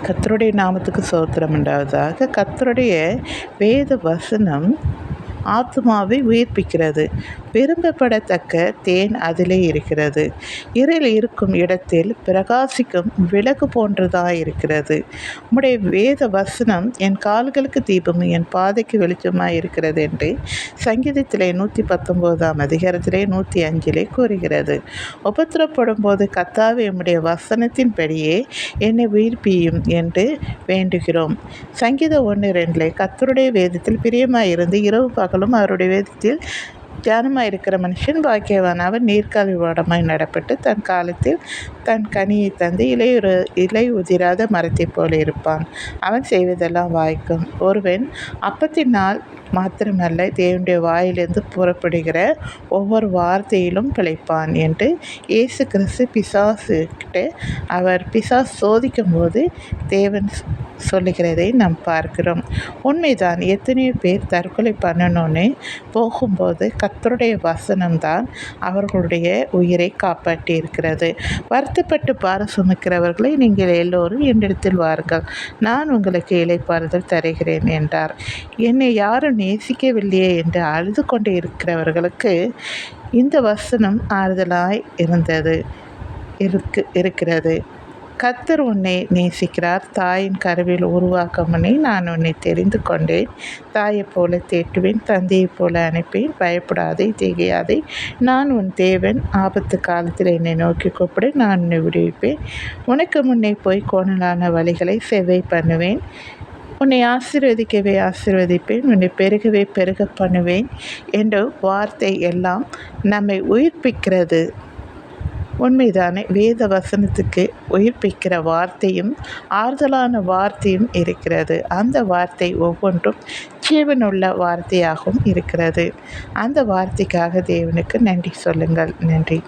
கர்த்தருடைய நாமத்துக்கு ஸ்தோத்திரம் உண்டாவதாக. கர்த்தருடைய வேத வசனம் ஆத்மாவை உயிர்ப்பிக்கிறது. விரும்பப்படத்தக்க தேன் அதிலே இருக்கிறது. இருள் இருக்கும் இடத்தில் பிரகாசிக்கும் விளக்கு போன்றதாக இருக்கிறது. உம்முடைய வேத வசனம் என் கால்களுக்கு தீபமும் என் பாதைக்கு வெளிச்சமாக இருக்கிறது என்று சங்கீதத்திலே 119 அதிகாரத்திலே 105 கூறுகிறது. உபத்திரப்படும் போது கர்த்தாவே உம்முடைய வசனத்தின்படியே என்னை உயிர்ப்பியும் என்று வேண்டுகிறோம். சங்கீதம் 1:2 கர்த்தருடைய வேதத்தில் பிரியமாயிருந்து இரவு பகலும் அவருடைய வேதத்தில் தியானமாக இருக்கிற மனுஷன் பாக்கியவான். அவன் நீர்க்கால் ஓடமாய் நடப்பட்டு தன் காலத்தில் தன் கனியை தந்து இலை உதிராத மரத்தை போல இருப்பான். அவன் செய்வதெல்லாம் வாய்க்கும். ஒருவன் அப்பத்தினால் மாத்திரமல்ல தேவனுடைய வாயிலிருந்து புறப்படுகிற ஒவ்வொரு வார்த்தையிலும் பிழைப்பான் என்று இயேசு கிறிஸ்து பிசாசு சோதிக்கும் போது தேவன் சொல்லுகிறதை நாம் பார்க்கிறோம். உண்மைதான். எத்தனையோ பேர் தற்கொலை பண்ணணும்னு போகும்போது கர்த்தருடைய வசனம்தான் அவர்களுடைய உயிரை காப்பாற்றி இருக்கிறது. வருத்தப்பட்டு பாரம் சுமக்கிறவர்களை நீங்கள் எல்லோரும் என்னிடத்தில் வாருங்கள், நான் உங்களுக்கு இளைப்பாறுதல் தருகிறேன் என்றார். என்னை யாரும் நேசிக்கவில்லையே என்று அழுது கொண்டு இருக்கிறவர்களுக்கு இந்த வசனம் ஆறுதலாய் இருக்கிறது. கர்த்தர் உன்னை நேசிக்கிறார். தாயின் கருவில் உருவாக்கும் முன்னே நான் உன்னை தெரிந்து கொண்டேன். தாயைப் போல தேற்றுவேன், தந்தையைப் போல அனுப்பேன். பயப்படாதே, திகையாதே. நான் உன் தேவன். ஆபத்து காலத்தில் என்னை நோக்கி கூப்பிடு, நான் உன்னை விடுவிப்பேன். உனக்கு முன்னே போய் கோணலான வழிகளை செவ்வை பண்ணுவேன். உன்னை ஆசீர்வதிக்கவே ஆசீர்வதிப்பேன், உன்னை பெருகவே பெருக பண்ணுவேன் என்ற வார்த்தை எல்லாம் நம்மை உயிர்ப்பிக்கிறது. உண்மைதானே? வேத வசனத்துக்கு உயிர்ப்பிக்கிற வார்த்தையும் ஆறுதலான வார்த்தையும் இருக்கிறது. அந்த வார்த்தை ஒவ்வொன்றும் ஜீவனுள்ள வார்த்தையாகவும் இருக்கிறது. அந்த வார்த்தைக்காக தேவனுக்கு நன்றி சொல்லுங்கள். நன்றி.